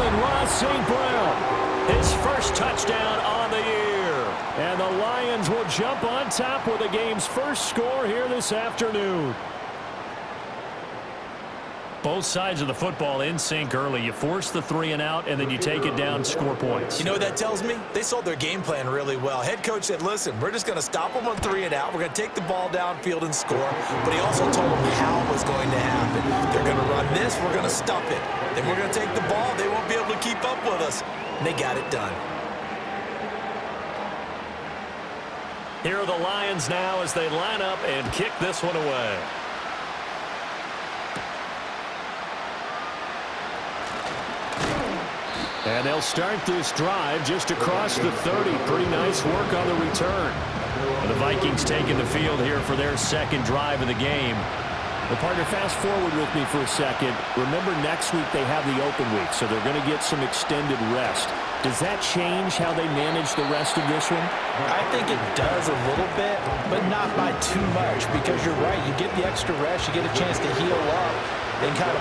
Amon-Ra St. Brown. His first touchdown on the year. And the Lions will jump on top with the game's first score here this afternoon. Both sides of the football in sync early. You force the 3 and out, and then you take it down, score points. You know what that tells me? They sold their game plan really well. Head coach said, listen, we're just going to stop them on 3 and out. We're going to take the ball downfield and score. But he also told them how it was going to happen. They're going to run this. We're going to stuff it. Then we're going to take the ball. They won't be able to keep up with us. And they got it done. Here are the Lions now as they line up and kick this one away. And they'll start this drive just across the 30. Pretty nice work on the return. And the Vikings taking the field here for their second drive of the game. Well, partner, fast forward with me for a second. Remember, next week they have the open week, so they're going to get some extended rest. Does that change how they manage the rest of this one? I think it does a little bit, but not by too much, because you're right. You get the extra rest. You get a chance to heal up and kind of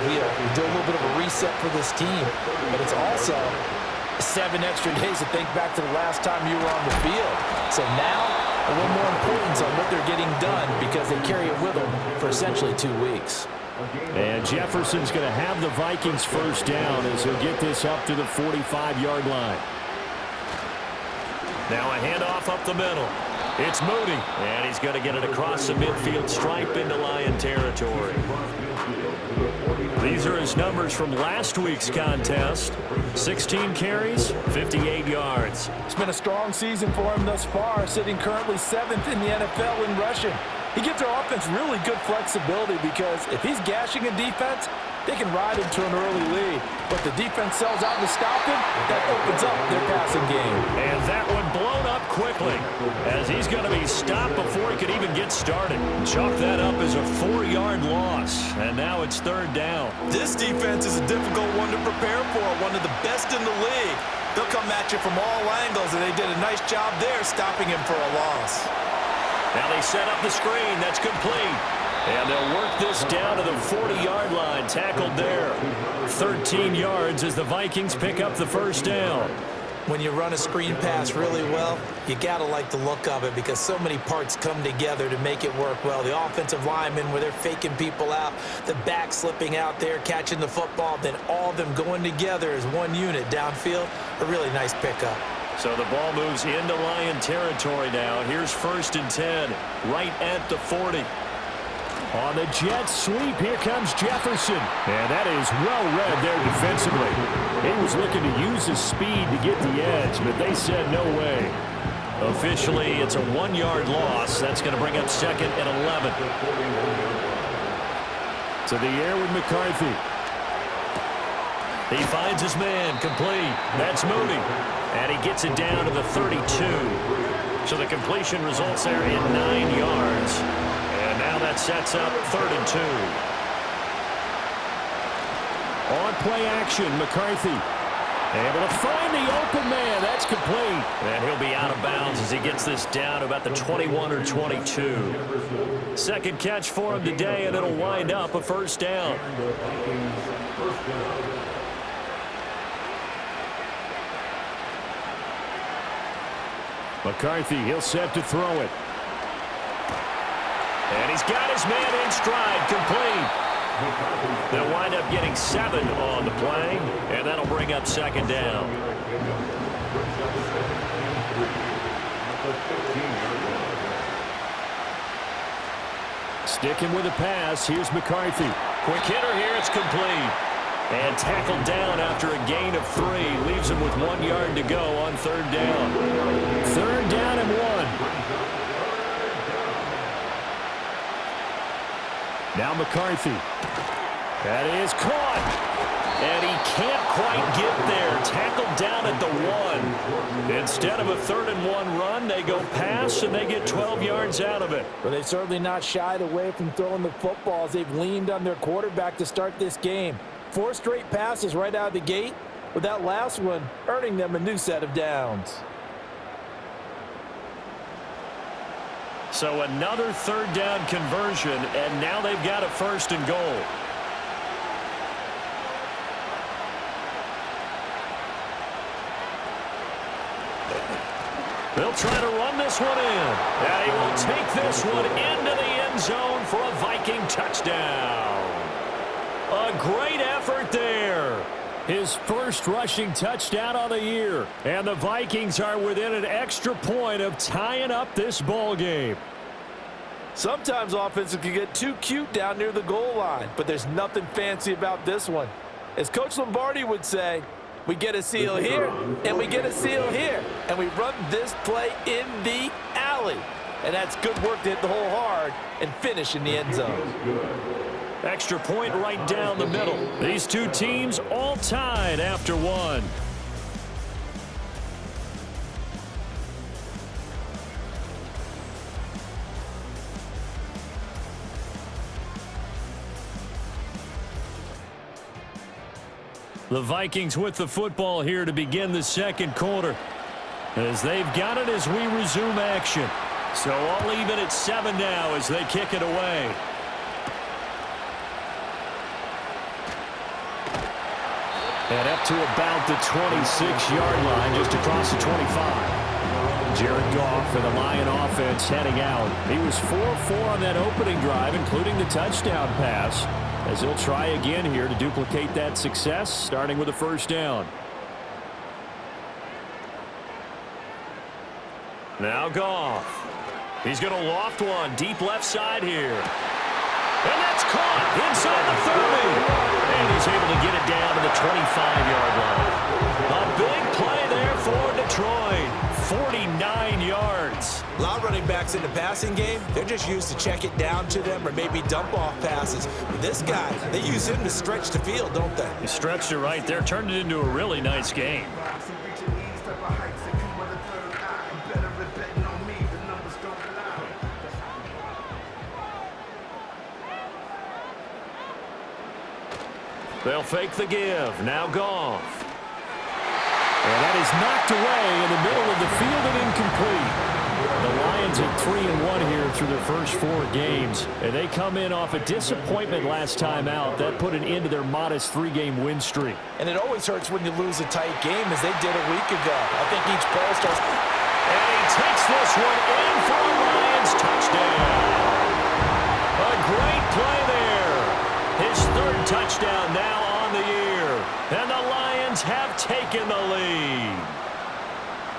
do a little bit of a reset for this team. But it's also 7 extra days to think back to the last time you were on the field. So now, a little more importance on what they're getting done because they carry it with them for essentially 2 weeks. And Jefferson's going to have the Vikings first down as he'll get this up to the 45-yard line. Now a handoff up the middle. It's Moody, and he's going to get it across the midfield stripe into Lion territory. These are his numbers from last week's contest. 16 carries, 58 yards. It's been a strong season for him thus far, sitting currently 7th in the NFL in rushing. He gives their offense really good flexibility because if he's gashing a defense, they can ride into an early lead. But the defense sells out to stop him, that opens up their passing game. And that one blown up quickly as he's going to be stopped before he could even get started. Chalk that up as a 4-yard loss, and now it's 3rd down. This defense is a difficult one to prepare for, one of the best in the league. They'll come at you from all angles, and they did a nice job there stopping him for a loss. Now they set up the screen. That's complete. And they'll work this down to the 40-yard line. Tackled there. 13 yards as the Vikings pick up the first down. When you run a screen pass really well, you got to like the look of it because so many parts come together to make it work well. The offensive linemen, where they're faking people out, the back slipping out there, catching the football, then all of them going together as one unit downfield. A really nice pickup. So the ball moves into Lion territory now. Here's 1st and 10, right at the 40. On the jet sweep, here comes Jefferson. And that is well read there defensively. He was looking to use his speed to get the edge, but they said no way. Officially, it's a 1-yard loss. That's going to bring up 2nd and 11. To the air with McCarthy. He finds his man, complete. That's Moody. And he gets it down to the 32. So the completion results there in 9 yards. And now that sets up 3rd and 2. On play action, McCarthy. Able to find the open man. That's complete. And he'll be out of bounds as he gets this down to about the 21 or 22. Second catch for him today, and it'll wind up a first down. McCarthy, he'll set to throw it. And he's got his man in stride, complete. They'll wind up getting 7 on the play, and that'll bring up 2nd down. Sticking with the pass, here's McCarthy. Quick hitter here, it's complete. And tackled down after a gain of 3. Leaves him with 1 yard to go on 3rd down. 3rd down and 1. Now McCarthy. That is caught. And he can't quite get there. Tackled down at the 1. Instead of a 3rd and 1 run, they go pass and they get 12 yards out of it. But they've certainly not shied away from throwing the footballs. They've leaned on their quarterback to start this game. 4 straight passes right out of the gate, with that last one earning them a new set of downs. So another 3rd down conversion, and now they've got a 1st and goal. They'll try to run this one in. And he will take this one into the end zone for a Viking touchdown. A great effort there. His first rushing touchdown on the year. And the Vikings are within an extra point of tying up this ball game. Sometimes offenses can get too cute down near the goal line, but there's nothing fancy about this one. As Coach Lombardi would say, we get a seal here, and we get a seal here, and we run this play in the alley. And that's good work to hit the hole hard and finish in the end zone. Extra point right down the middle. These two teams all tied after one. The Vikings with the football here to begin the second quarter. As they've got it as we resume action. So all even at 7 now as they kick it away. And up to about the 26-yard line, just across the 25. Jared Goff and the Lion offense heading out. He was 4-4 on that opening drive, including the touchdown pass, as he'll try again here to duplicate that success, starting with a first down. Now Goff. He's going to loft one deep left side here. And that's caught inside the 30. And he's able to get it down to the 25-yard line. A big play there for Detroit. 49 yards. A lot of running backs in the passing game, they're just used to check it down to them or maybe dump off passes. But this guy, they use him to stretch the field, don't they? He stretched it right there, turned it into a really nice game. They'll fake the give. Now Goff. And that is knocked away in the middle of the field and incomplete. The Lions at 3-1 here through their first 4 games. And they come in off a disappointment last time out. That put an end to their modest 3-game win streak. And it always hurts when you lose a tight game, as they did a week ago. I think each player starts. And he takes this one in for a Lions touchdown. A great play there. His 3rd touchdown now on the year. And the Lions have taken the lead.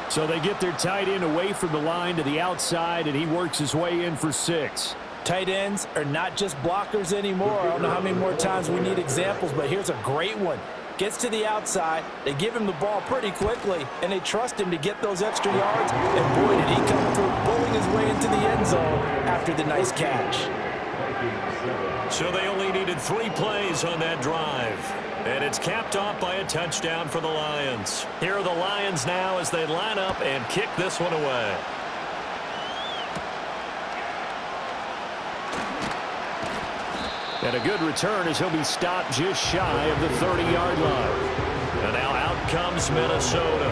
So they get their tight end away from the line to the outside, and he works his way in for 6. Tight ends are not just blockers anymore. I don't know how many more times we need examples, but here's a great one. Gets to the outside, they give him the ball pretty quickly, and they trust him to get those extra yards. And boy, did he come through, bowling his way into the end zone after the nice catch. So they only needed 3 plays on that drive. And it's capped off by a touchdown for the Lions. Here are the Lions now as they line up and kick this one away. And a good return as he'll be stopped just shy of the 30-yard line. And now out comes Minnesota.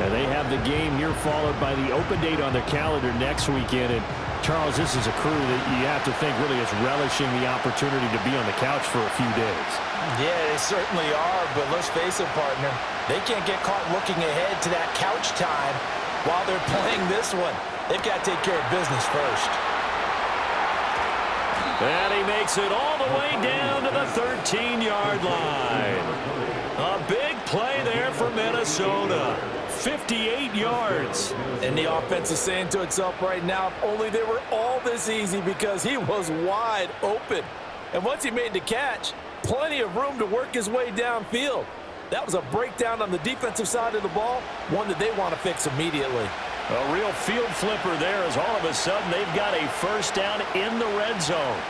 And they have the game here followed by the open date on their calendar next weekend. And Charles, this is a crew that you have to think really is relishing the opportunity to be on the couch for a few days. Yeah, they certainly are, but let's face it, partner. They can't get caught looking ahead to that couch time while they're playing this one. They've got to take care of business first. And he makes it all the way down to the 13-yard line. A big play there for Minnesota. 58 yards. And the offense is saying to itself right now, if only they were all this easy, because he was wide open. And once he made the catch, plenty of room to work his way downfield. That was a breakdown on the defensive side of the ball, one that they want to fix immediately. A real field flipper there as all of a sudden they've got a first down in the red zone.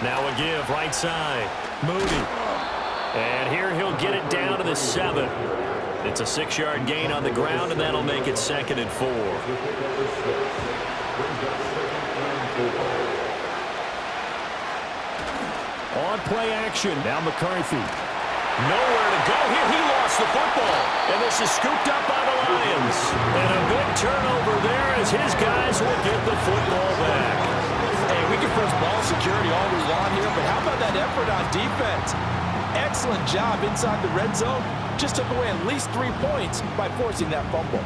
Now a give right side. Moody. And here he'll get it down to the 7. It's a 6-yard gain on the ground, and that'll make it 2nd and 4. On play action. Now McCarthy. Nowhere to go here. He lost the football. And this is scooped up by the Lions. And a big turnover there as his guys will get the football back. Hey, we can press ball security all we want here, but how about that effort on defense? excellent job inside the red zone. Just took away at least 3 points by forcing that fumble.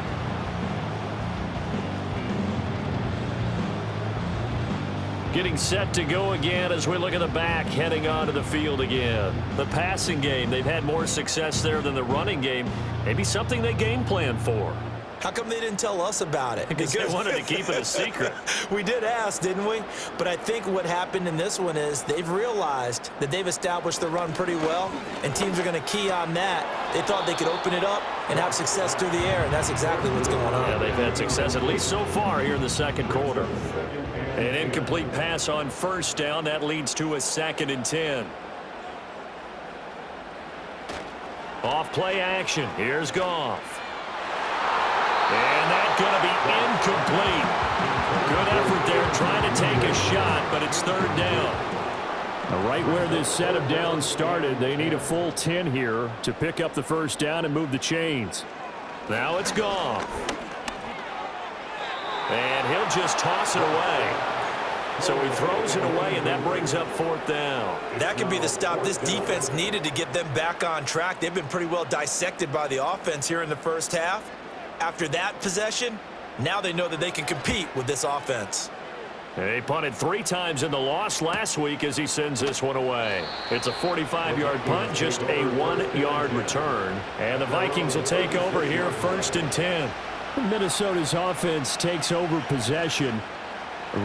Getting set to go again as we look at the back heading onto the field again. The passing game, they've had more success there than the running game. Maybe something they game plan for. How come they didn't tell us about it? Because they wanted to keep it a secret. We did ask, didn't we? But I think what happened in this one is they've realized that they've established the run pretty well, and teams are going to key on that. They thought they could open it up and have success through the air, and that's exactly what's going on. Yeah, they've had success at least so far here in the second quarter. An incomplete pass on first down. That leads to a 2nd and 10. Off play action. Here's Goff. And that's going to be incomplete. Good effort there trying to take a shot, but it's 3rd down. Right where this set of downs started, they need a full 10 here to pick up the first down and move the chains. Now it's Goff. And he'll just toss it away. So he throws it away, and that brings up 4th down. That could be the stop this defense needed to get them back on track. They've been pretty well dissected by the offense here in the first half. After that possession, now they know that they can compete with this offense. They punted 3 times in the loss last week as he sends this one away. It's a 45-yard punt, just a 1-yard return. And the Vikings will take over here, 1st and 10. Minnesota's offense takes over possession.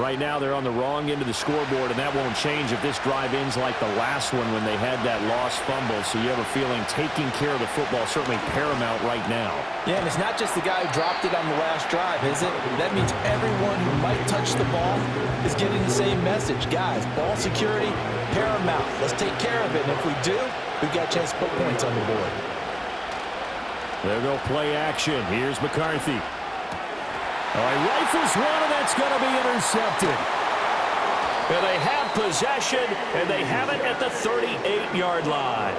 Right now they're on the wrong end of the scoreboard, and that won't change if this drive ends like the last one when they had that lost fumble. So you have a feeling taking care of the football is certainly paramount right now. Yeah, and it's not just the guy who dropped it on the last drive, is it? That means everyone who might touch the ball is getting the same message. Guys, ball security, paramount. Let's take care of it, and if we do, we've got a chance to put points on the board. There go play action. Here's McCarthy. All right, rifles one, and that's going to be intercepted. And they have possession, and they have it at the 38-yard line.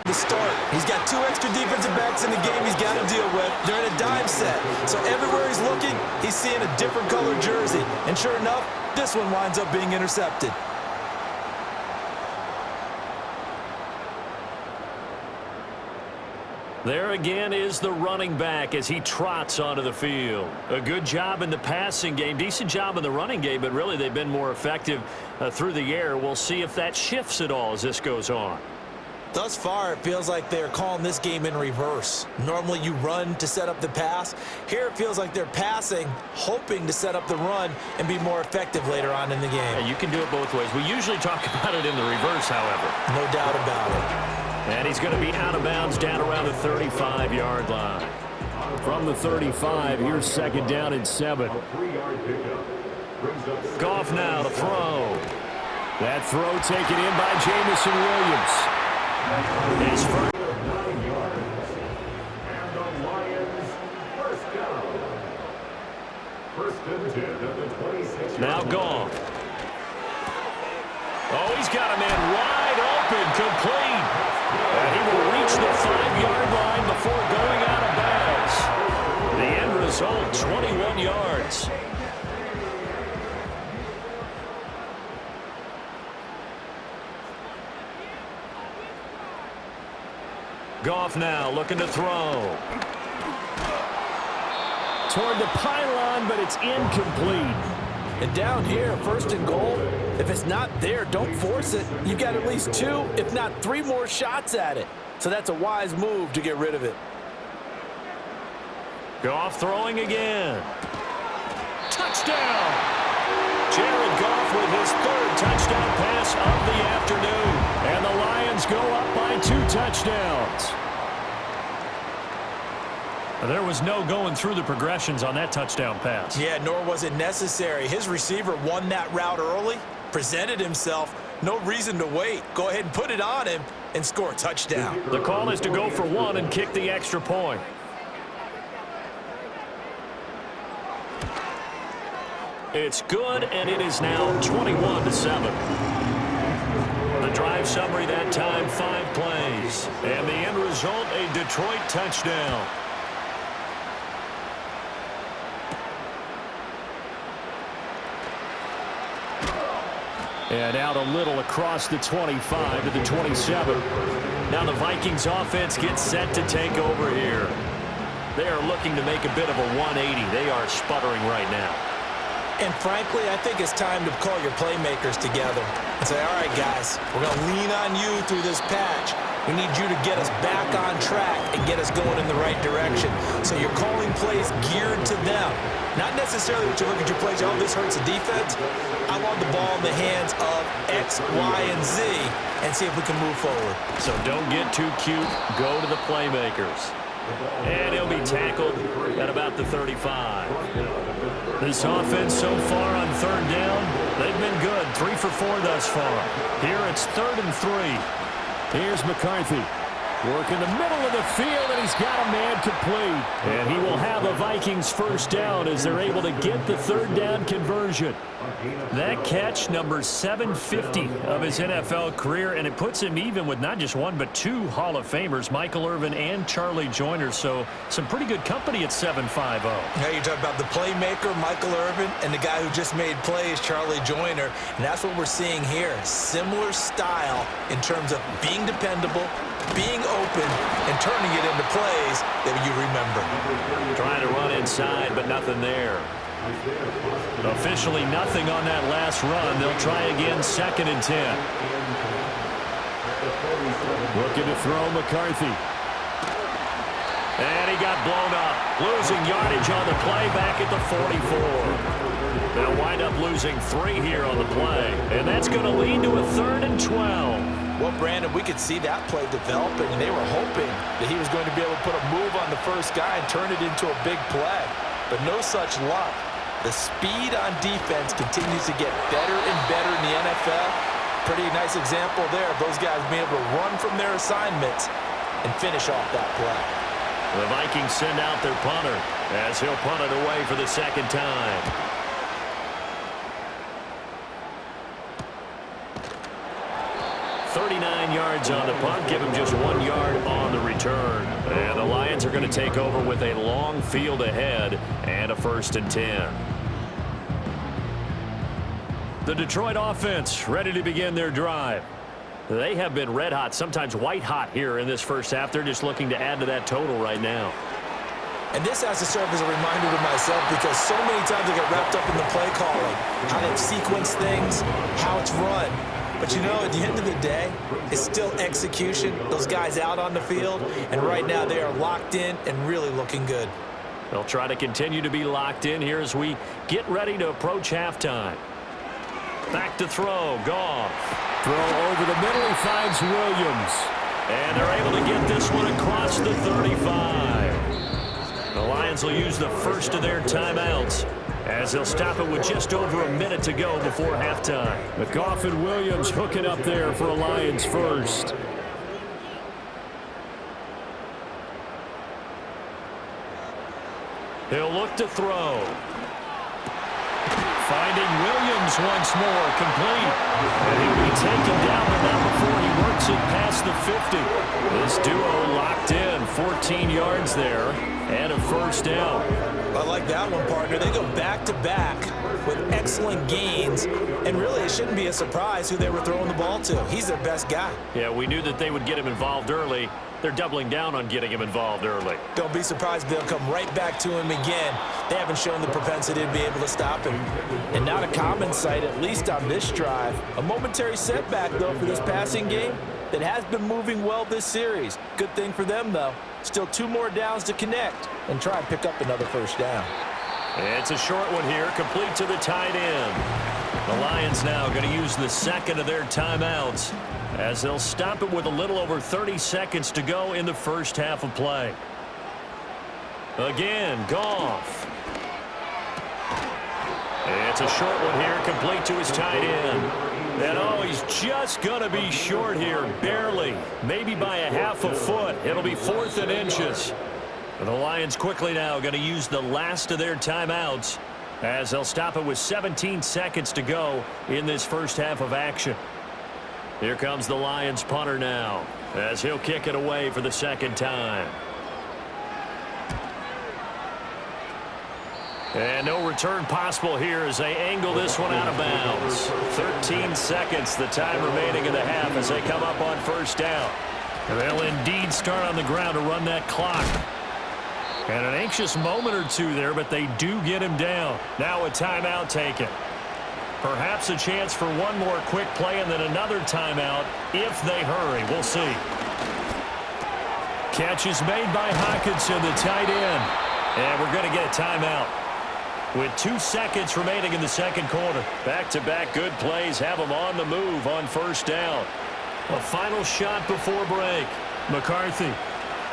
The start. He's got 2 extra defensive backs in the game he's got to deal with. They're in a dime set. So everywhere he's looking, he's seeing a different colored jersey. And sure enough, this one winds up being intercepted. There again is the running back as he trots onto the field. A good job in the passing game, decent job in the running game, but really they've been more effective through the air. We'll see if that shifts at all as this goes on. Thus far, it feels like they're calling this game in reverse. Normally you run to set up the pass. Here it feels like they're passing, hoping to set up the run and be more effective later on in the game. Yeah, you can do it both ways. We usually talk about it in the reverse, however. No doubt about it. And he's going to be out of bounds down around the 35-yard line. From the 35, here's 2nd down and 7. Goff now to throw. That throw taken in by Jamison Williams. His first. And the Lions first down. 1st and 10 at the 26. Now Goff. Oh, he's got a man wide open, complete. And he will reach the 5-yard line before going out of bounds. The end result, 21 yards. Goff now looking to throw. Toward the pylon, but it's incomplete. And down here, 1st and goal, if it's not there, don't force it. You've got at least 2, if not 3 more shots at it. So that's a wise move to get rid of it. Goff throwing again. Touchdown! Jared Goff with his 3rd touchdown pass of the afternoon. And the Lions go up by 2 touchdowns. There was no going through the progressions on that touchdown pass. Yeah, nor was it necessary. His receiver won that route early, presented himself. No reason to wait. Go ahead and put it on him and score a touchdown. The call is to go for 1 and kick the extra point. It's good, and it is now 21-7. The drive summary that time, 5 plays. And the end result, a Detroit touchdown. And out a little across the 25 to the 27. Now the Vikings offense gets set to take over here. They are looking to make a bit of a 180. They are sputtering right now. And frankly, I think it's time to call your playmakers together and say, all right, guys, we're going to lean on you through this patch. We need you to get us back on track and get us going in the right direction. So you're calling plays geared to them. Not necessarily that you look at your plays, oh, this hurts the defense. I want the ball in the hands of X, Y, and Z and see if we can move forward. So don't get too cute. Go to the playmakers. And he'll be tackled at about the 35. This offense so far on third down, they've been good. 3 for 4 thus far. Here it's 3rd and 3. Here's McCarthy. Working the middle of the field, and he's got a man complete. And he will have a Vikings first down as they're able to get the third down conversion. That catch, number 750 of his NFL career, and it puts him even with not just one but 2 Hall of Famers, Michael Irvin and Charlie Joyner. So some pretty good company at 7.50. Now you talk about the playmaker, Michael Irvin, and the guy who just made plays, Charlie Joyner. And that's what we're seeing here. Similar style in terms of being dependable, being open, and turning it into plays that you remember. Trying to run inside, but nothing there. Officially nothing on that last run. They'll try again, 2nd and 10. Looking to throw McCarthy. And he got blown up. Losing yardage on the play back at the 44. They'll wind up losing 3 here on the play. And that's going to lead to a 3rd and 12. Well, Brandon, we could see that play developing, and they were hoping that he was going to be able to put a move on the first guy and turn it into a big play. But no such luck. The speed on defense continues to get better and better in the NFL. Pretty nice example there of those guys being able to run from their assignments and finish off that play. The Vikings send out their punter as he'll punt it away for the 2nd time. .39 yards on the punt, give him just 1 yard on the return. And the Lions are going to take over with a long field ahead and a 1st and 10. The Detroit offense ready to begin their drive. They have been red hot, sometimes white hot here in this first half. They're just looking to add to that total right now. And this has to serve as a reminder to myself because so many times I get wrapped up in the play calling, how they sequence things, how it's run. But, you know, at the end of the day, it's still execution. Those guys out on the field, and right now they are locked in and really looking good. They'll try to continue to be locked in here as we get ready to approach halftime. Back to throw, Goff. Throw over the middle, he finds Williams. And they're able to get this one across the 35. The Lions will use the first of their timeouts as they'll stop it with just over a minute to go before halftime. McGoff and Williams hooking up there for a Lions first. He'll look to throw. Finding Williams once more, complete. And he'll be taken down, but not before he works it past the 50. This duo locked in, 14 yards there, and a first down. I like that one, partner. They go back-to-back with excellent gains, and really it shouldn't be a surprise who they were throwing the ball to. He's their best guy. Yeah, we knew that they would get him involved early. They're doubling down on getting him involved early. Don't be surprised if they'll come right back to him again. They haven't shown the propensity to be able to stop him. And not a common sight, at least on this drive. A momentary setback, though, for this passing game that has been moving well this series. Good thing for them, though. Still 2 more downs to connect and try and pick up another first down. It's a short one here, complete to the tight end. The Lions now going to use the second of their timeouts as they'll stop it with a little over 30 seconds to go in the first half of play. Again, Goff. It's a short one here, complete to his tight end. And oh, he's just going to be short here, barely, maybe by a half a foot. It'll be 4th and inches. And the Lions quickly now going to use the last of their timeouts as they'll stop it with 17 seconds to go in this first half of action. Here comes the Lions punter now as he'll kick it away for the 2nd time. And no return possible here as they angle this one out of bounds. 13 seconds, the time remaining in the half as they come up on first down. And they'll indeed start on the ground to run that clock. And an anxious moment or two there, but they do get him down. Now a timeout taken. Perhaps a chance for one more quick play and then another timeout if they hurry. We'll see. Catch is made by Hockenson, the tight end. And we're going to get a timeout. With 2 seconds remaining in the second quarter. Back-to-back good plays have them on the move on first down. A final shot before break. McCarthy.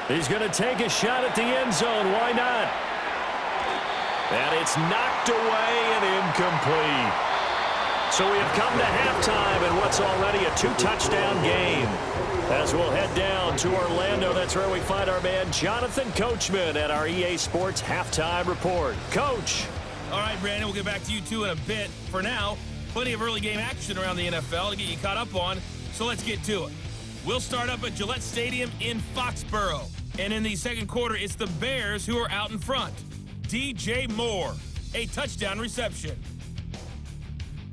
He's going to take a shot at the end zone. Why not? And it's knocked away and incomplete. So we have come to halftime in what's already a 2-touchdown game. As we'll head down to Orlando, that's where we find our man Jonathan Coachman at our EA Sports Halftime Report. Coach. All right, Brandon, we'll get back to you two in a bit. For now, plenty of early game action around the NFL to get you caught up on, so let's get to it. We'll start up at Gillette Stadium in Foxborough. And in the second quarter, it's the Bears who are out in front. DJ Moore, a touchdown reception.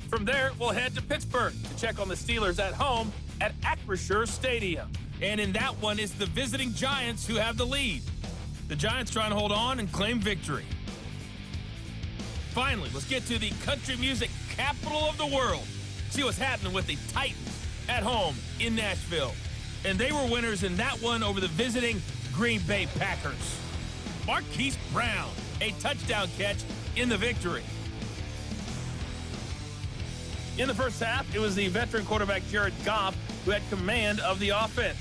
From there, we'll head to Pittsburgh to check on the Steelers at home at Acrisure Stadium. And in that one, it's the visiting Giants who have the lead. The Giants trying to hold on and claim victory. Finally, let's get to the country music capital of the world. See what's happening with the Titans at home in Nashville. And they were winners in that one over the visiting Green Bay Packers. Marquise Brown, a touchdown catch in the victory. In the first half, it was the veteran quarterback Jared Goff who had command of the offense.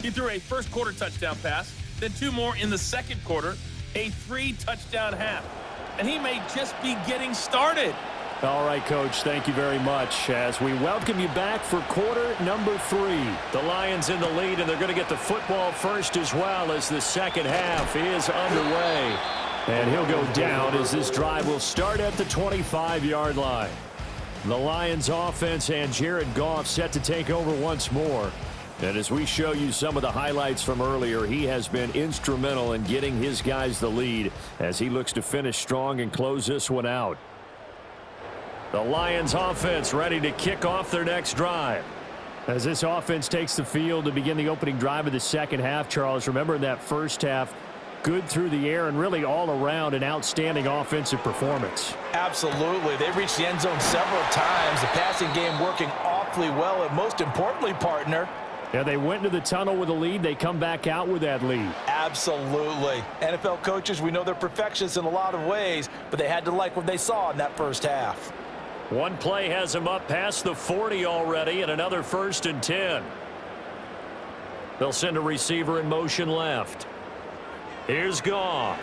He threw a first quarter touchdown pass, then 2 more in the second quarter, a 3-touchdown half. And he may just be getting started. All right, Coach, thank you very much. As we welcome you back for quarter number 3. The Lions in the lead, and they're going to get the football first as well as the second half is underway. And he'll go down as this drive will start at the 25-yard line. The Lions offense and Jared Goff set to take over once more. And as we show you some of the highlights from earlier, he has been instrumental in getting his guys the lead as he looks to finish strong and close this one out. The Lions offense ready to kick off their next drive. As this offense takes the field to begin the opening drive of the second half, Charles, remember in that first half, good through the air and really all around an outstanding offensive performance. Absolutely. They reached the end zone several times. The passing game working awfully well, and most importantly, partner, yeah, they went into the tunnel with a lead. They come back out with that lead. Absolutely. NFL coaches, we know they're perfectionists in a lot of ways, but they had to like what they saw in that first half. One play has them up past the 40 already, and another 1st and 10. They'll send a receiver in motion left. Here's Goff.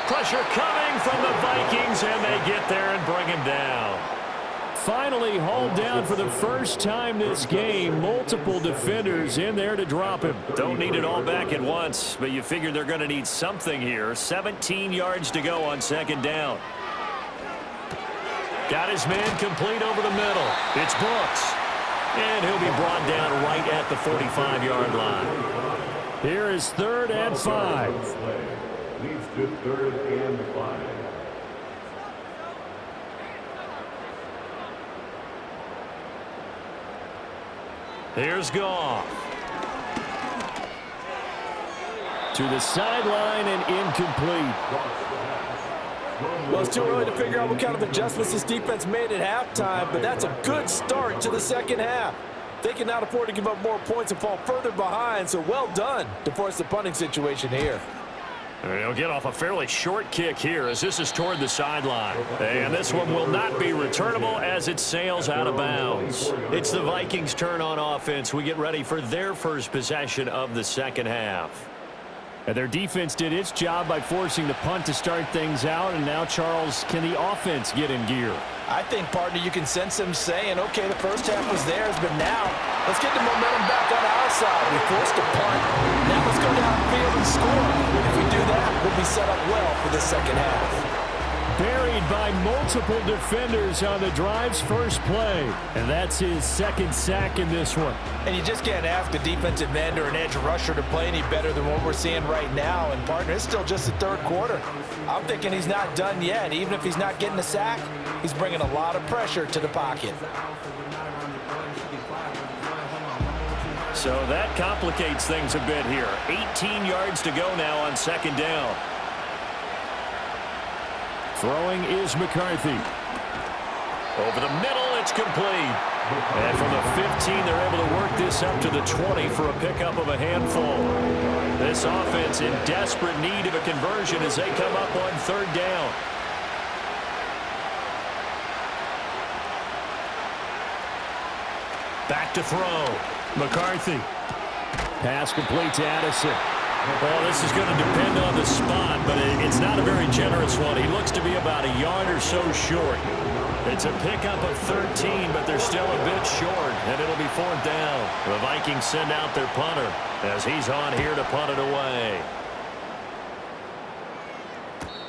Pressure coming from the Vikings, and they get there and bring him down. Finally hauled down for the first time this game. Multiple defenders in there to drop him. Don't need it all back at once, but you figure they're going to need something here. 17 yards to go on second down. Got his man complete over the middle. It's Brooks. And he'll be brought down right at the 45-yard line. Here is 3rd and 5. Leads to 3rd and 5. Here's Goff. To the sideline and incomplete. Well, it's too early to figure out what kind of adjustments this defense made at halftime, but that's a good start to the second half. They cannot afford to give up more points and fall further behind, so well done to force the punting situation here. They'll get off a fairly short kick here as this is toward the sideline. And this one will not be returnable as it sails out of bounds. It's the Vikings' turn on offense. We get ready for their first possession of the second half. And their defense did its job by forcing the punt to start things out. And now, Charles, can the offense get in gear? I think, partner, you can sense them saying, okay, the first half was theirs, but now let's get the momentum back on our side. We forced a punt. Now let's go downfield and score. If we do that, we'll be set up well for the second half. buried by multiple defenders on the drive's first play. And that's his second sack in this one. And you just can't ask a defensive end or an edge rusher to play any better than what we're seeing right now. And, partner, it's still just the third quarter. I'm thinking he's not done yet. Even if he's not getting a sack, he's bringing a lot of pressure to the pocket. So that complicates things a bit here. 18 yards to go now on second down. Throwing is McCarthy. Over the middle, it's complete. And from the 15, they're able to work this up to the 20 for a pickup of a handful. This offense in desperate need of a conversion as they come up on third down. Back to throw. McCarthy. Pass complete to Addison. Well, this is going to depend on the spot, but it's not a very generous one. He looks to be about a yard or so short. It's a pickup of 13, but they're still a bit short, and it'll be fourth down. The Vikings send out their punter as he's on here to punt it away.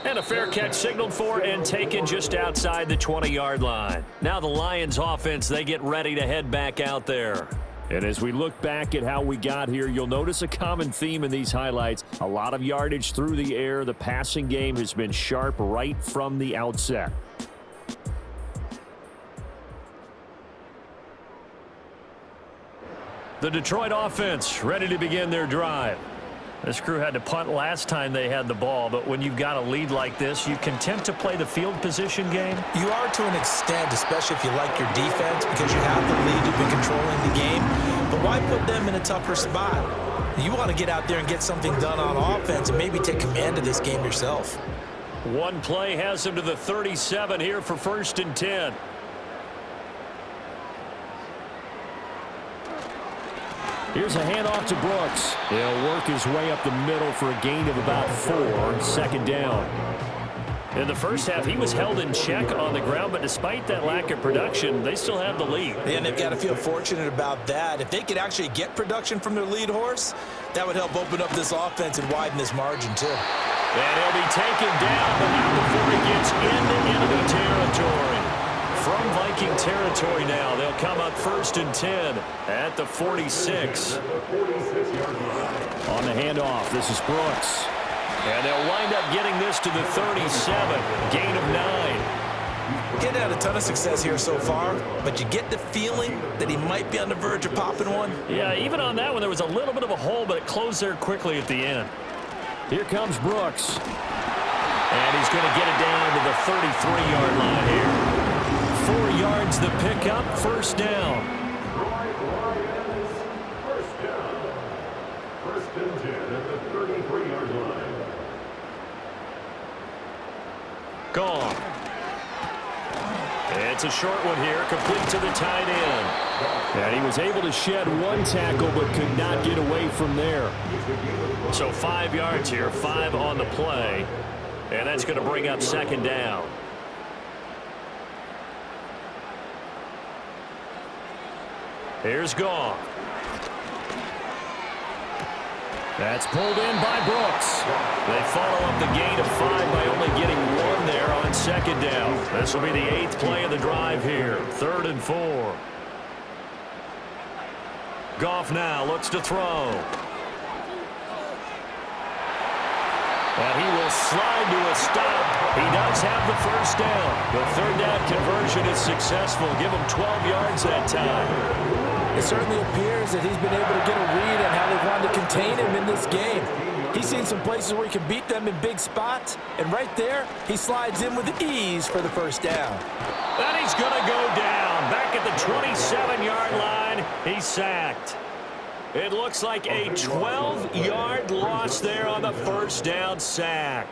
And a fair catch signaled for and taken just outside the 20-yard line. Now the Lions offense, they get ready to head back out there. And as we look back at how we got here, you'll notice a common theme in these highlights. A lot of yardage through the air. The passing game has been sharp right from the outset. The Detroit offense ready to begin their drive. This crew had to punt last time they had the ball, but when you've got a lead like this, you content to play the field position game? You are to an extent, especially if you like your defense, because you have the lead, you've been controlling the game. But why put them in a tougher spot? You want to get out there and get something done on offense and maybe take command of this game yourself. One play has them to the 37 here for first and 10. Here's a handoff to Brooks. He'll work his way up the middle for a gain of about 4, second down. In the first half, he was held in check on the ground, but despite that lack of production, they still have the lead. And they've got to feel fortunate about that. If they could actually get production from their lead horse, that would help open up this offense and widen this margin, too. And he'll be taken down, but not before he gets into enemy territory. From Viking territory now, they'll come up first and 10 at the 46. On the handoff, this is Brooks. And they'll wind up getting this to the 37, gain of 9. Getting had a ton of success here so far, but you get the feeling that he might be on the verge of popping one. Yeah, even on that one, there was a little bit of a hole, but it closed there quickly at the end. Here comes Brooks. And he's going to get it down to the 33-yard line here. 4 yards the pickup, first down. First and 10 at the 33-yard line. Gone. It's a short one here, complete to the tight end. And he was able to shed one tackle, but could not get away from there. So 5 yards here, 5 on the play. And that's going to bring up second down. Here's Gone. That's pulled in by Brooks. They follow up the gain of 5 by only getting 1 there on second down. This will be the 8th play of the drive here. 3rd and 4. Goff now looks to throw. And he will slide to a stop. He does have the first down. The third down conversion is successful. Give him 12 yards that time. It certainly appears that he's been able to get a read on how they wanted to contain him in this game. He's seen some places where he can beat them in big spots, and right there, he slides in with ease for the first down. And he's going to go down. Back at the 27-yard line, he's sacked. It looks like a 12-yard loss there on the first down sack.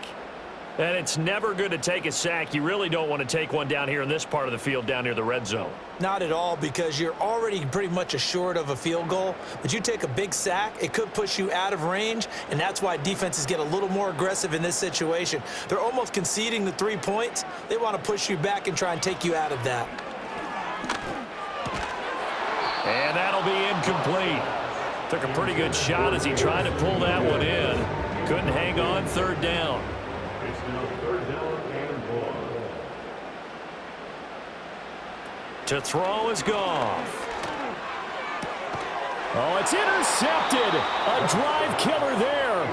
And it's never good to take a sack. You really don't want to take one down here in this part of the field, down near the red zone. Not at all, because you're already pretty much assured of a field goal. But you take a big sack, it could push you out of range, and that's why defenses get a little more aggressive in this situation. They're almost conceding the 3 points. They want to push you back and try and take you out of that. And that'll be incomplete. Took a pretty good shot as he tried to pull that one in. Couldn't hang on, third down. It's now 3rd down and 1. To throw is Goff. Oh, it's intercepted. A drive killer there.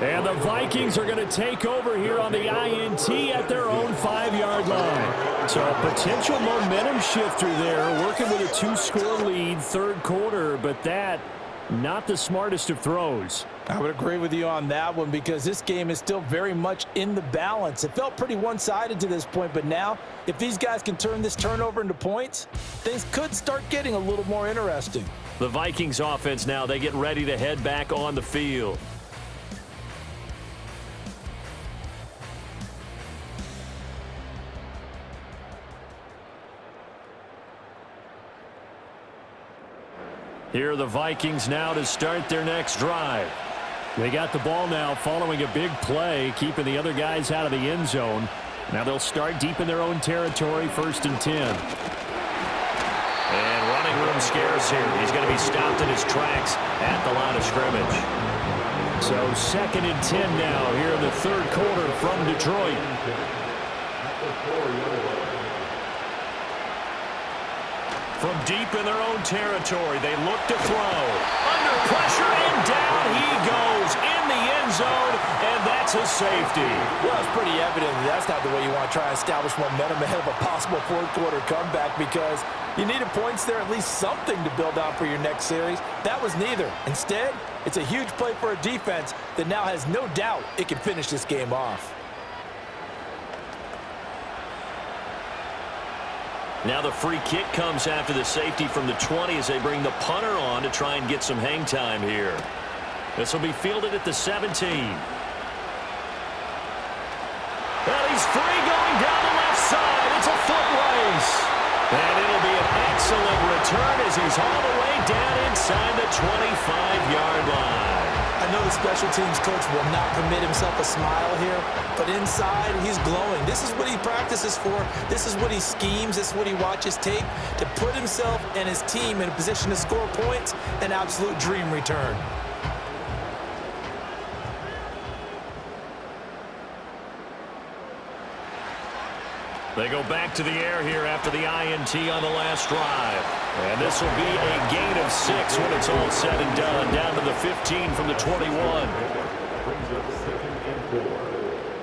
And the Vikings are going to take over here on the INT at their own 5-yard line. So a potential momentum shifter there, working with a 2-score lead, third quarter, but that, not the smartest of throws. I would agree with you on that one because this game is still very much in the balance. It felt pretty one-sided to this point, but now if these guys can turn this turnover into points, things could start getting a little more interesting. The Vikings offense now, they get ready to head back on the field. Here are the Vikings now to start their next drive. They got the ball now following a big play, keeping the other guys out of the end zone. Now they'll start deep in their own territory, 1st and 10. And running room scarce here. He's going to be stopped in his tracks at the line of scrimmage. So 2nd and 10 now here in the third quarter from Detroit. From deep in their own territory, they look to throw. Under pressure, and down he goes in the end zone, and that's a safety. Well, it's pretty evident that that's not the way you want to try and establish momentum ahead of a possible fourth-quarter comeback because you needed points there, at least something to build on for your next series. That was neither. Instead, it's a huge play for a defense that now has no doubt it can finish this game off. Now the free kick comes after the safety from the 20 as they bring the punter on to try and get some hang time here. This will be fielded at the 17. Well, he's free going down the left side. It's a foot race. And it'll be an excellent return as he's all the way down inside the 25-yard line. I know the special teams coach will not permit himself a smile here, but inside, he's glowing. This is what he practices for. This is what he schemes. This is what he watches tape to put himself and his team in a position to score points. An absolute dream return. They go back to the air here after the INT on the last drive. And this will be a gain of 6 when it's all said and done. Down to the 15 from the 21. Brings up 2nd and 4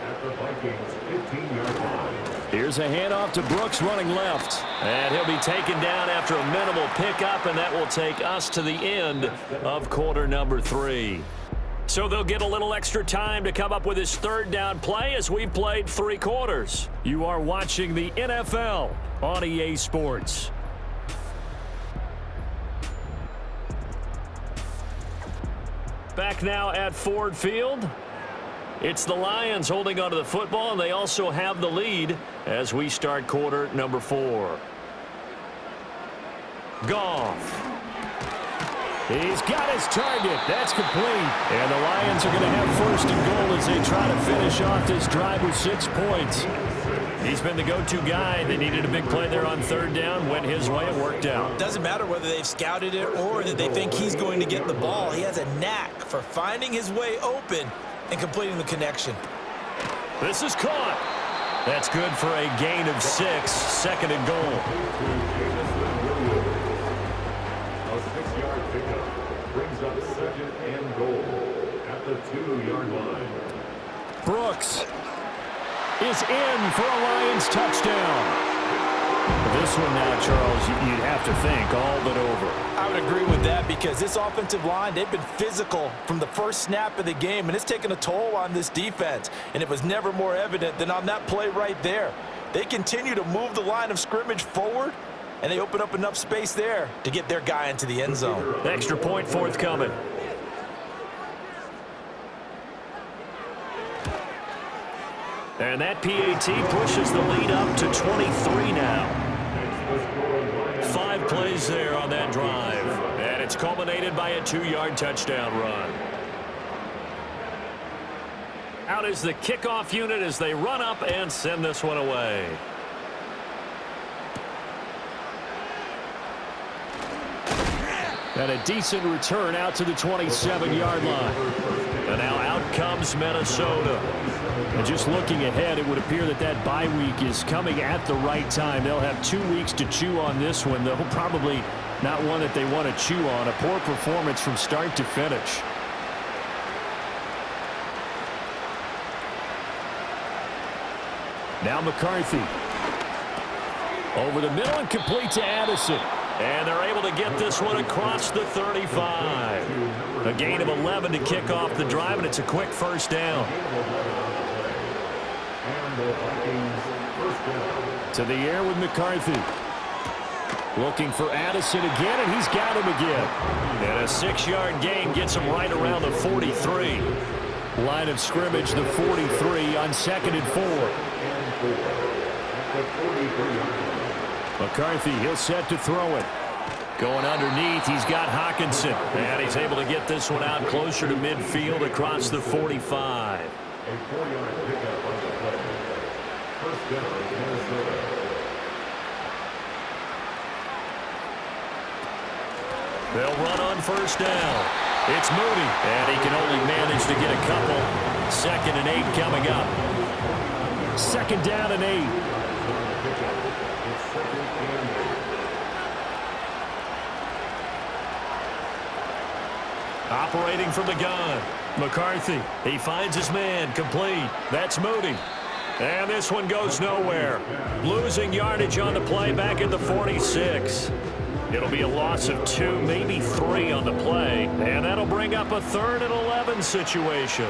at the Vikings 15-yard line. Here's a handoff to Brooks running left. And he'll be taken down after a minimal pickup, and that will take us to the end of quarter number 3. So they'll get a little extra time to come up with his third down play as we've played 3 quarters. You are watching the NFL on EA Sports. Back now at Ford Field. It's the Lions holding onto the football, and they also have the lead as we start quarter number 4. Goff. He's got his target. That's complete. And the Lions are going to have 1st and goal as they try to finish off this drive with 6 points. He's been the go-to guy. They needed a big play there on 3rd down. Went his way. It worked out. Doesn't matter whether they've scouted it or that they think he's going to get the ball. He has a knack for finding his way open and completing the connection. This is caught. That's good for a gain of 6. 2nd and goal. A 6-yard pickup brings up 2nd and goal at the 2-yard line. Brooks is in for a Lions touchdown. This one now, Charles, you'd have to think all but over. I would agree with that because this offensive line, they've been physical from the first snap of the game, and it's taken a toll on this defense. And it was never more evident than on that play right there. They continue to move the line of scrimmage forward, and they open up enough space there to get their guy into the end zone. Extra point forthcoming. And that PAT pushes the lead up to 23 now. 5 plays there on that drive. And it's culminated by a 2-yard touchdown run. Out is the kickoff unit as they run up and send this one away. And a decent return out to the 27-yard line. And now out comes Minnesota. And just looking ahead, it would appear that that bye week is coming at the right time. They'll have 2 weeks to chew on this one. They'll probably not one that they want to chew on. A poor performance from start to finish. Now McCarthy. Over the middle and complete to Addison. And they're able to get this one across the 35. A gain of 11 to kick off the drive, and it's a quick first down. To the air with McCarthy. Looking for Addison again, and he's got him again. And a 6-yard gain gets him right around the 43. Line of scrimmage, the 43 on 2nd and 4. McCarthy, he'll set to throw it. Going underneath, he's got Hawkinson. And he's able to get this one out closer to midfield across the 45. A 4-yard pickup on the play. First down, Minnesota. They'll run on first down. It's Moody, and he can only manage to get a couple. 2nd and 8 coming up. 2nd down and 8. Operating from the gun. McCarthy, he finds his man, complete. That's Moody. And this one goes nowhere. Losing yardage on the play back at the 46. It'll be a loss of 2, maybe 3 on the play. And that'll bring up a 3rd and 11 situation.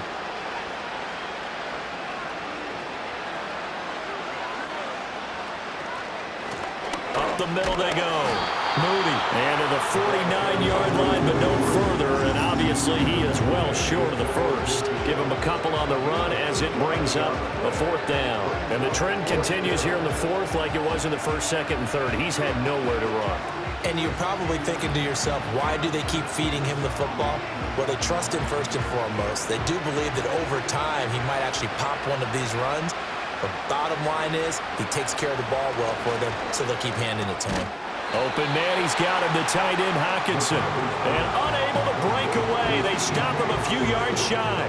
Up the middle they go. Moody, and to the 49-yard line, but no further, and obviously he is well short of the first. Give him a couple on the run as it brings up a 4th down. And the trend continues here in the 4th like it was in the 1st, 2nd, and 3rd. He's had nowhere to run. And you're probably thinking to yourself, why do they keep feeding him the football? Well, they trust him first and foremost. They do believe that over time he might actually pop one of these runs. But bottom line is he takes care of the ball well for them, so they'll keep handing it to him. Open man, he's got him, the tight end Hawkinson. And unable to break away. They stop him a few yards shy.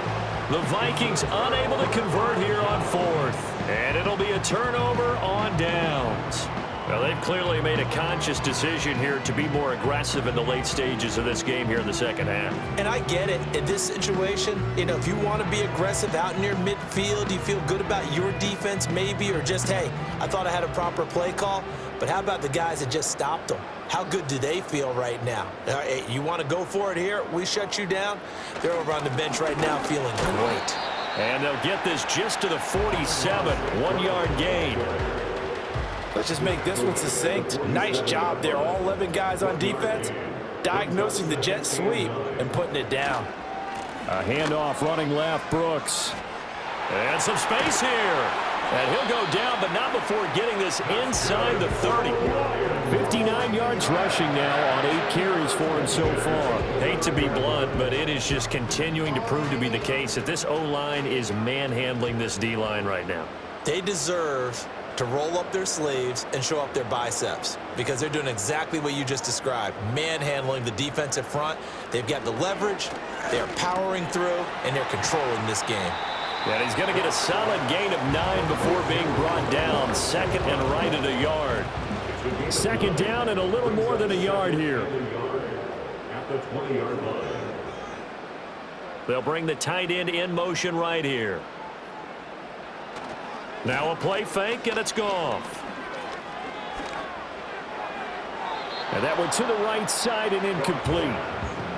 The Vikings unable to convert here on 4th. And it'll be a turnover on downs. Well, they've clearly made a conscious decision here to be more aggressive in the late stages of this game here in the 2nd half. And I get it. In this situation, if you want to be aggressive out in your midfield, you feel good about your defense maybe, or just, hey, I thought I had a proper play call. But how about the guys that just stopped them? How good do they feel right now? Hey, you want to go for it here? We shut you down? They're over on the bench right now feeling great. And they'll get this just to the 47, 1-yard gain. Let's just make this one succinct. Nice job there. All 11 guys on defense diagnosing the jet sweep and putting it down. A handoff running left, Brooks. And some space here. And he'll go down, but not before getting this inside the 30. 59 yards rushing now on 8 carries for him so far. Hate to be blunt, but it is just continuing to prove to be the case that this O-line is manhandling this D-line right now. They deserve to roll up their sleeves and show up their biceps because they're doing exactly what you just described, manhandling the defensive front. They've got the leverage, they're powering through, and they're controlling this game. And he's going to get a solid gain of 9 before being brought down. 2nd and right at a yard. 2nd down and a little more than a yard here. At the 20-yard line. They'll bring the tight end in motion right here. Now a play fake, and it's Goff. And that one to the right side and incomplete.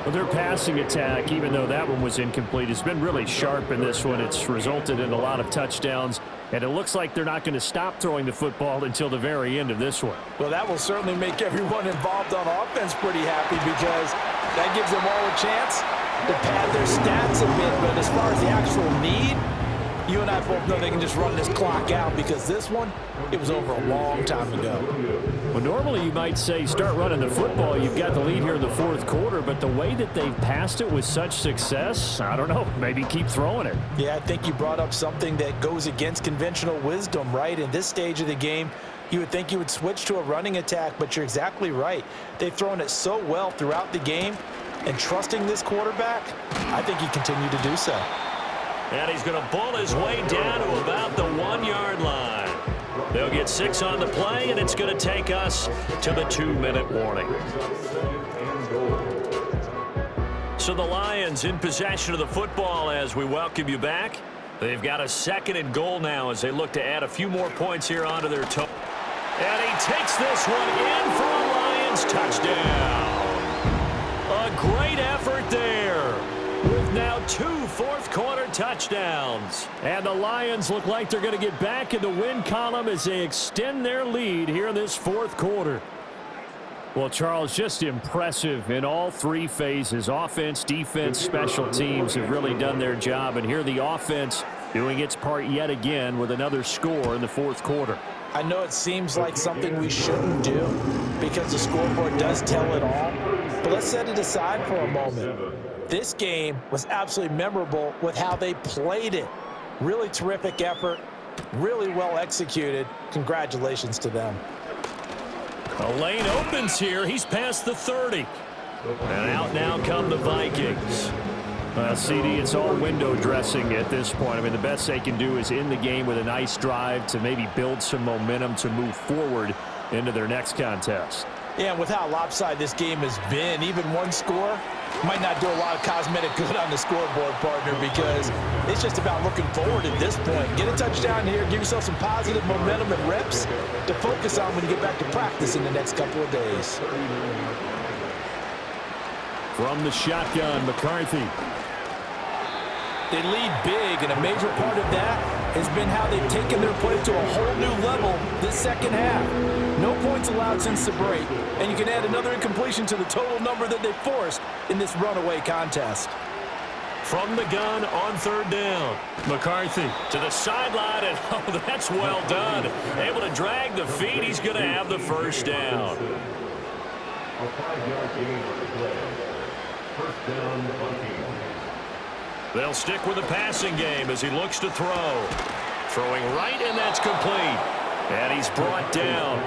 Well, their passing attack, even though that one was incomplete, has been really sharp in this one. It's resulted in a lot of touchdowns, and it looks like they're not going to stop throwing the football until the very end of this one. Well, that will certainly make everyone involved on offense pretty happy because that gives them all a chance to pad their stats a bit. But as far as the actual need, you and I both know they can just run this clock out because this one, it was over a long time ago. Well, normally you might say start running the football. You've got the lead here in the 4th quarter, but the way that they've passed it with such success, I don't know, maybe keep throwing it. Yeah, I think you brought up something that goes against conventional wisdom, right? In this stage of the game, you would think you would switch to a running attack, but you're exactly right. They've thrown it so well throughout the game. and trusting this quarterback, I think he continued to do so. And he's going to bull his way down to about the 1-yard line. They'll get 6 on the play, and it's going to take us to the 2-minute warning. So the Lions in possession of the football as we welcome you back. They've got a 2nd and goal now as they look to add a few more points here onto their total. And he takes this one in for a Lions touchdown. A great effort there with now 2 fourth-quarter touchdowns. And the Lions look like they're going to get back in the win column as they extend their lead here in this 4th quarter. Well, Charles, just impressive in all 3 phases. Offense, defense, special teams have really done their job. And here the offense doing its part yet again with another score in the 4th quarter. I know it seems like something we shouldn't do because the scoreboard does tell it all. But let's set it aside for a moment. This game was absolutely memorable with how they played it. Really terrific effort, really well executed. Congratulations to them. A lane opens here. He's past the 30. And out now come the Vikings. CD, it's all window dressing at this point. I mean, the best they can do is end the game with a nice drive to maybe build some momentum to move forward into their next contest. Yeah, and with how lopsided this game has been, even one score might not do a lot of cosmetic good on the scoreboard, partner, because it's just about looking forward at this point. Get a touchdown here, give yourself some positive momentum and reps to focus on when you get back to practice in the next couple of days. From the shotgun, McCarthy. They lead big, and a major part of that has been how they've taken their play to a whole new level this second half. No points allowed since the break, and you can add another incompletion to the total number that they forced in this runaway contest. From the gun on 3rd down. McCarthy to the sideline, and oh, that's well done. Able to drag the feet. He's going to have the 1st down. A 5-yard gain on the play. 1st down, Vikings. They'll stick with the passing game as he looks to throw. Throwing right, and that's complete. And he's brought down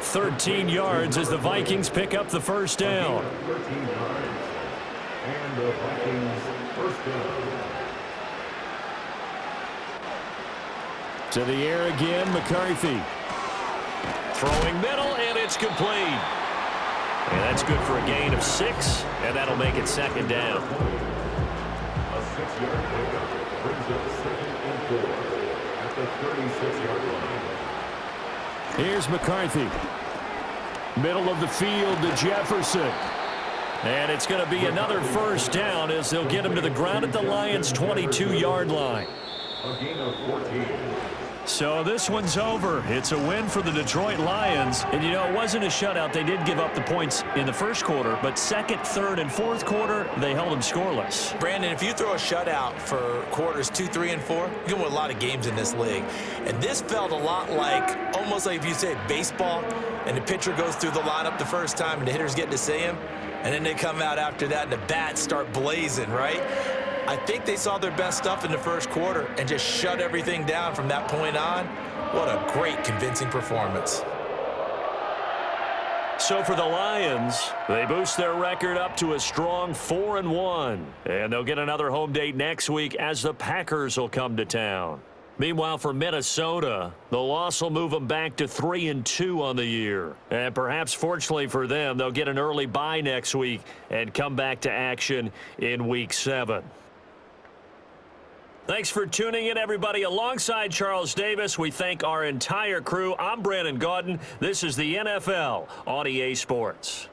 13 yards as the Vikings pick up the 1st down. 13 yards. And the Vikings 1st down. To the air again, McCarthy. Throwing middle, and it's complete. And that's good for a gain of 6, and that'll make it 2nd down. A 6-yard pickup brings up 2nd and 4 at the 36-yard line. Here's McCarthy. Middle of the field to Jefferson. And it's going to be another 1st down as they'll get him to the ground at the Lions' 22-yard line. A gain of 14. So this one's over. It's a win for the Detroit Lions. And, you know, it wasn't a shutout. They did give up the points in the 1st quarter, but 2nd, 3rd, and 4th quarter, they held them scoreless. Brandon, if you throw a shutout for quarters 2, 3, and 4, you can win a lot of games in this league. And this felt a lot like, almost like if you say baseball, and the pitcher goes through the lineup the first time, and the hitters get to see him, and then they come out after that, and the bats start blazing, right? I think they saw their best stuff in the 1st quarter and just shut everything down from that point on. What a great, convincing performance. So for the Lions, they boost their record up to a strong 4-1. And they'll get another home date next week as the Packers will come to town. Meanwhile, for Minnesota, the loss will move them back to 3-2 on the year. And perhaps fortunately for them, they'll get an early bye next week and come back to action in Week 7. Thanks for tuning in, everybody. Alongside Charles Davis, we thank our entire crew. I'm Brandon Gaudin. This is the NFL on EA Sports.